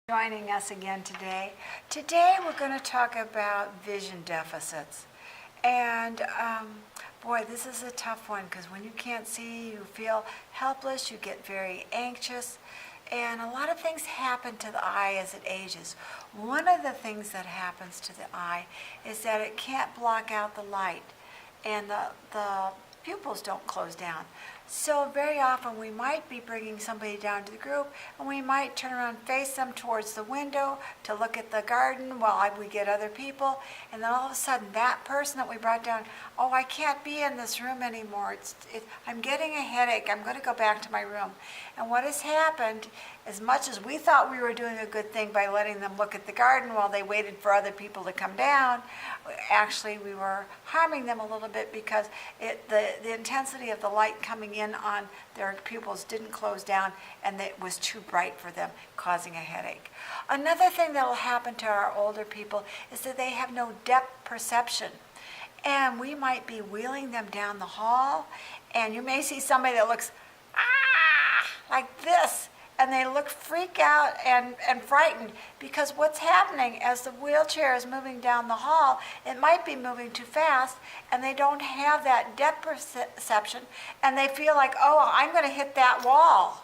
Joining us again today. Today we're going to talk about vision deficits. And boy, this is a tough one because when you can't see, you feel helpless, you get very anxious, and a lot of things happen to the eye as it ages. One of the things that happens to the eye is that it can't block out the light, and the pupils don't close down. So very often we might be bringing somebody down to the group and we might turn around and face them towards the window to look at the garden while we get other people, and then all of a sudden that person that we brought down, oh, I can't be in this room anymore. I'm getting a headache. I'm going to go back to my room. And what has happened, as much as we thought we were doing a good thing by letting them look at the garden while they waited for other people to come down, actually we were harming them a little bit because the intensity of the light coming in on their pupils didn't close down and it was too bright for them, causing a headache. Another thing that will happen to our older people is that they have no depth perception. And we might be wheeling them down the hall, and you may see somebody that looks like this, and they look freak out and frightened because what's happening as the wheelchair is moving down the hall, it might be moving too fast, and they don't have that depth perception, and they feel like, oh, I'm going to hit that wall.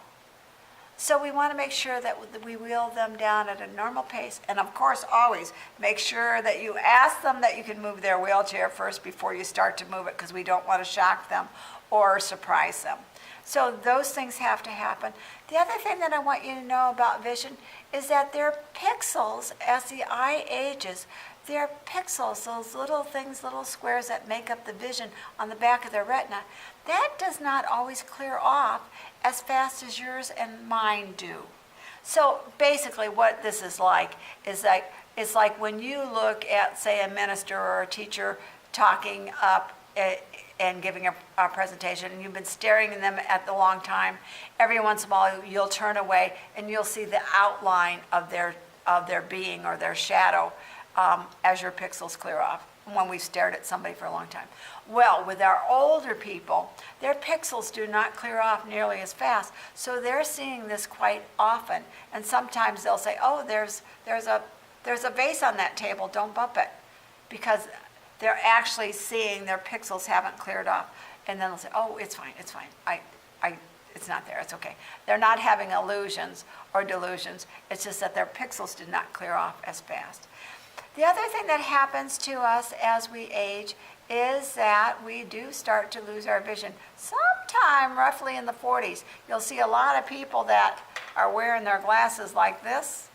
So we want to make sure that we wheel them down at a normal pace, and of course always make sure that you ask them that you can move their wheelchair first before you start to move it, because we don't want to shock them or surprise them. So those things have to happen. The other thing that I want you to know about vision is that their pixels, as the eye ages, their pixels, those little things, little squares that make up the vision on the back of their retina, that does not always clear off as fast as yours and mine do. So basically what this is like is it's like when you look at, say, a minister or a teacher talking up and giving a presentation, and you've been staring at them at the long time. Every once in a while you'll turn away and you'll see the outline of their being or their shadow as your pixels clear off when we've stared at somebody for a long time. Well, with our older people, their pixels do not clear off nearly as fast, so they're seeing this quite often, and sometimes they'll say, oh, there's a vase on that table, don't bump it, because they're actually seeing their pixels haven't cleared off, and then they'll say, oh, it's fine, it's not there, it's okay. They're not having illusions or delusions, it's just that their pixels did not clear off as fast. The other thing that happens to us as we age is that we do start to lose our vision. Sometime roughly in the 40s, you'll see a lot of people that are wearing their glasses like this.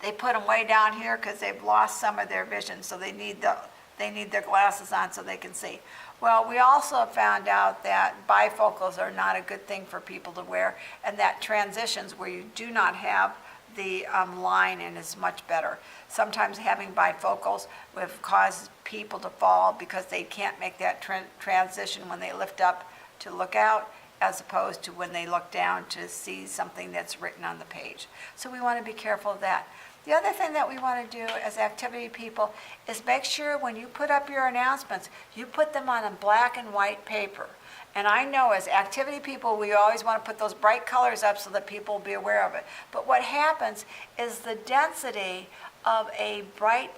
They put them way down here because they've lost some of their vision, so they need their glasses on so they can see. Well, we also have found out that bifocals are not a good thing for people to wear, and that transitions where you do not have the line in is much better. Sometimes having bifocals will cause people to fall because they can't make that transition when they lift up to look out, as opposed to when they look down to see something that's written on the page. So we want to be careful of that. The other thing that we want to do as activity people is make sure when you put up your announcements, you put them on a black and white paper. And I know as activity people, we always want to put those bright colors up so that people will be aware of it. But what happens is the density of a bright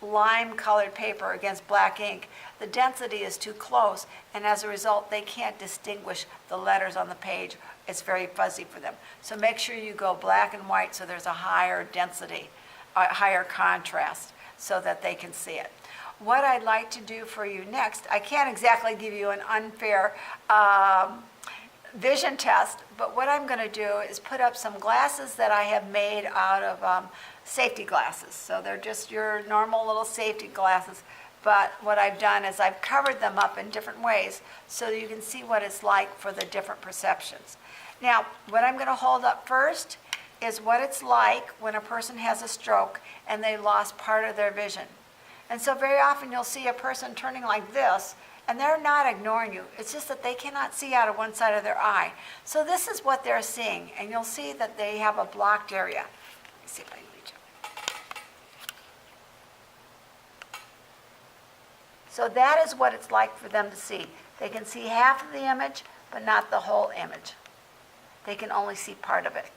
lime-colored paper against black ink, the density is too close, and as a result, they can't distinguish the letters on the page. It's very fuzzy for them. So make sure you go black and white so there's a higher density, a higher contrast, so that they can see it. What I'd like to do for you next, I can't exactly give you an unfair vision test, but what I'm going to do is put up some glasses that I have made out of safety glasses. So they're just your normal little safety glasses, but what I've done is I've covered them up in different ways so you can see what it's like for the different perceptions. Now, what I'm going to hold up first is what it's like when a person has a stroke and they lost part of their vision. And so very often you'll see a person turning like this, and they're not ignoring you. It's just that they cannot see out of one side of their eye. So this is what they're seeing, and you'll see that they have a blocked area. Let me see if I can reach up. So that is what it's like for them to see. They can see half of the image, but not the whole image. They can only see part of it.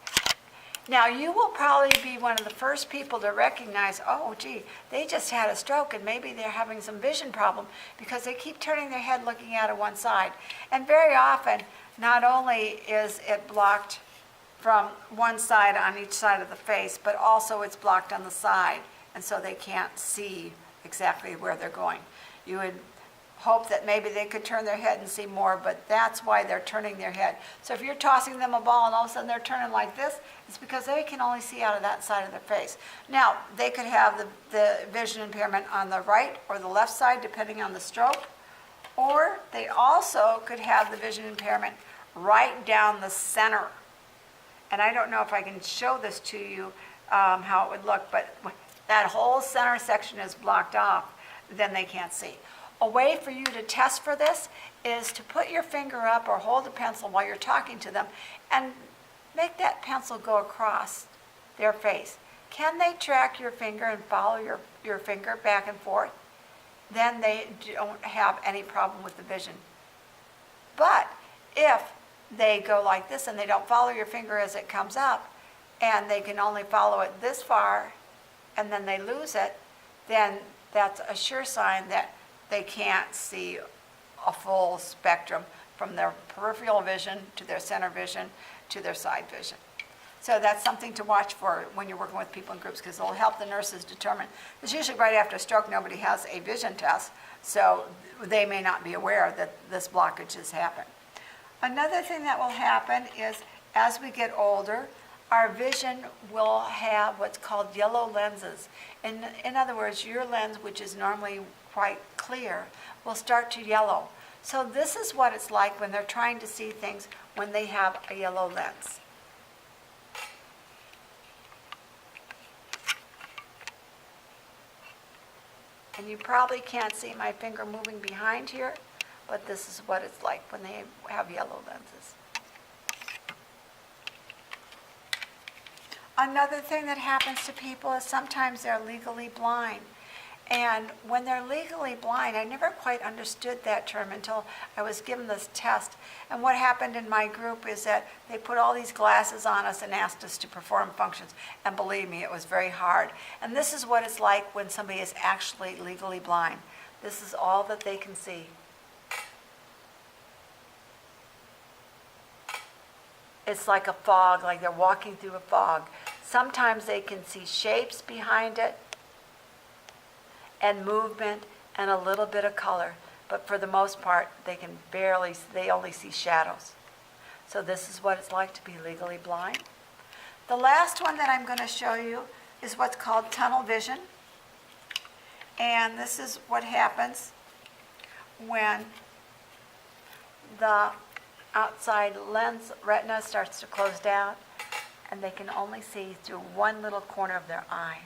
Now, you will probably be one of the first people to recognize, oh, gee, they just had a stroke and maybe they're having some vision problem because they keep turning their head looking out of one side. And very often, not only is it blocked from one side on each side of the face, but also it's blocked on the side, and so they can't see exactly where they're going. You would hope that maybe they could turn their head and see more, but that's why they're turning their head. So if you're tossing them a ball and all of a sudden they're turning like this, it's because they can only see out of that side of their face. Now, they could have the vision impairment on the right or the left side, depending on the stroke, or they also could have the vision impairment right down the center. And I don't know if I can show this to you, how it would look, but that whole center section is blocked off, then they can't see. A way for you to test for this is to put your finger up or hold a pencil while you're talking to them and make that pencil go across their face. Can they track your finger and follow your finger back and forth? Then they don't have any problem with the vision. But if they go like this and they don't follow your finger as it comes up, and they can only follow it this far, and then they lose it, then that's a sure sign that they can't see a full spectrum from their peripheral vision to their center vision to their side vision. So that's something to watch for when you're working with people in groups, because it'll help the nurses determine. Because usually right after a stroke, nobody has a vision test, so they may not be aware that this blockage has happened. Another thing that will happen is as we get older, our vision will have what's called yellow lenses. In other words, your lens, which is normally quite clear, will start to yellow. So this is what it's like when they're trying to see things when they have a yellow lens. And you probably can't see my finger moving behind here, but this is what it's like when they have yellow lenses. Another thing that happens to people is sometimes they're legally blind. And when they're legally blind, I never quite understood that term until I was given this test. And what happened in my group is that they put all these glasses on us and asked us to perform functions. And believe me, it was very hard. And this is what it's like when somebody is actually legally blind. This is all that they can see. It's like a fog, like they're walking through a fog. Sometimes they can see shapes behind it, and movement, and a little bit of color. But for the most part, they only see shadows. So this is what it's like to be legally blind. The last one that I'm going to show you is what's called tunnel vision. And this is what happens when the outside lens retina starts to close down and they can only see through one little corner of their eye.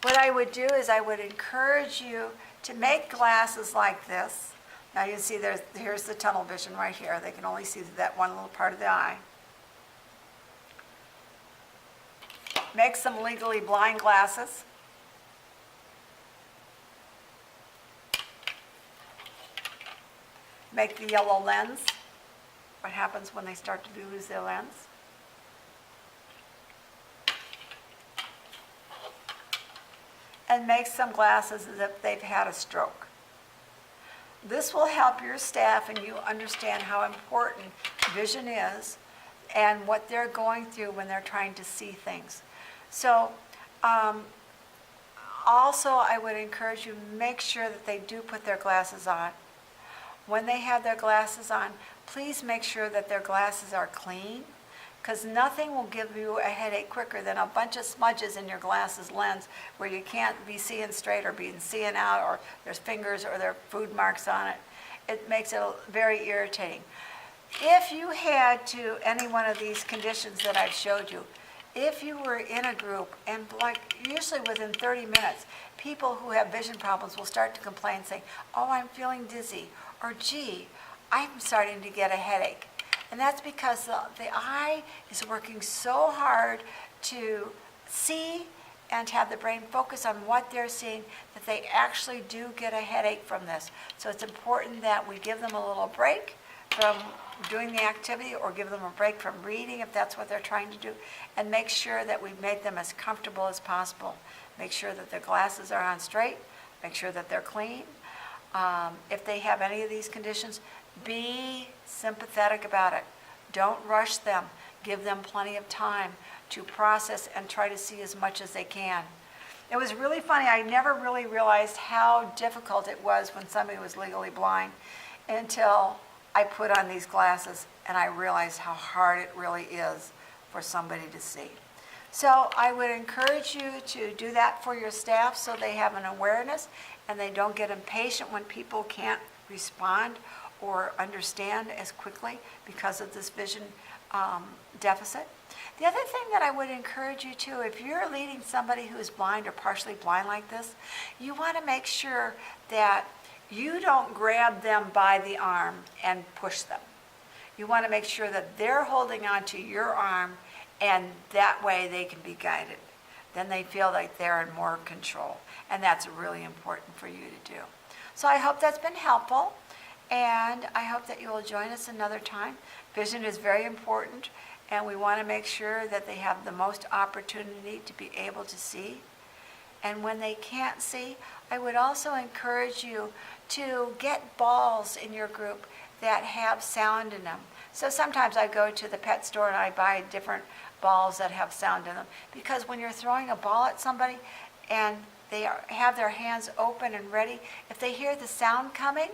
What I would do is I would encourage you to make glasses like this. Now you see here's the tunnel vision right here. They can only see that one little part of the eye. Make some legally blind glasses. Make the yellow lens. What happens when they start to lose their lens? And make some glasses as if they've had a stroke. This will help your staff and you understand how important vision is and what they're going through when they're trying to see things. So also I would encourage you to make sure that they do put their glasses on. When they have their glasses on, please make sure that their glasses are clean, because nothing will give you a headache quicker than a bunch of smudges in your glasses lens where you can't be seeing straight or be seeing out, or there's fingers or there are food marks on it. It makes it very irritating. If you had to, any one of these conditions that I've showed you, if you were in a group and usually within 30 minutes, people who have vision problems will start to complain saying, oh, I'm feeling dizzy, or gee, I'm starting to get a headache. And that's because the eye is working so hard to see and have the brain focus on what they're seeing that they actually do get a headache from this. So it's important that we give them a little break from doing the activity or give them a break from reading if that's what they're trying to do, and make sure that we've made them as comfortable as possible. Make sure that their glasses are on straight, make sure that they're clean. If they have any of these conditions, be sympathetic about it. Don't rush them. Give them plenty of time to process and try to see as much as they can. It was really funny. I never really realized how difficult it was when somebody was legally blind until I put on these glasses and I realized how hard it really is for somebody to see. So I would encourage you to do that for your staff so they have an awareness and they don't get impatient when people can't respond or understand as quickly because of this vision deficit. The other thing that I would encourage you to, if you're leading somebody who is blind or partially blind like this, you want to make sure that you don't grab them by the arm and push them. You want to make sure that they're holding on to your arm, and that way they can be guided. Then they feel like they're in more control, and that's really important for you to do. So I hope that's been helpful, and I hope that you will join us another time. Vision is very important, and we want to make sure that they have the most opportunity to be able to see. And when they can't see, I would also encourage you to get balls in your group that have sound in them. So sometimes I go to the pet store and I buy different balls that have sound in them, because when you're throwing a ball at somebody and they have their hands open and ready, if they hear the sound coming,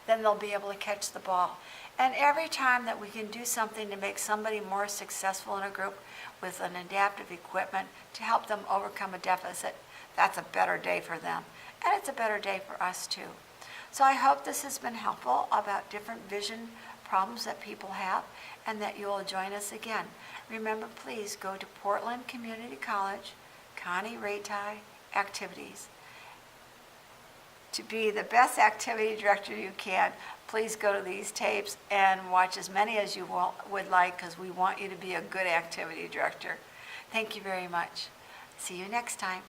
then they'll be able to catch the ball. And every time that we can do something to make somebody more successful in a group with an adaptive equipment to help them overcome a deficit, that's a better day for them. And it's a better day for us too. So I hope this has been helpful about different vision problems that people have, and that you will join us again. Remember, please go to Portland Community College, conniekratti activities. To be the best activity director you can, please go to these tapes and watch as many as you would like, because we want you to be a good activity director. Thank you very much. See you next time.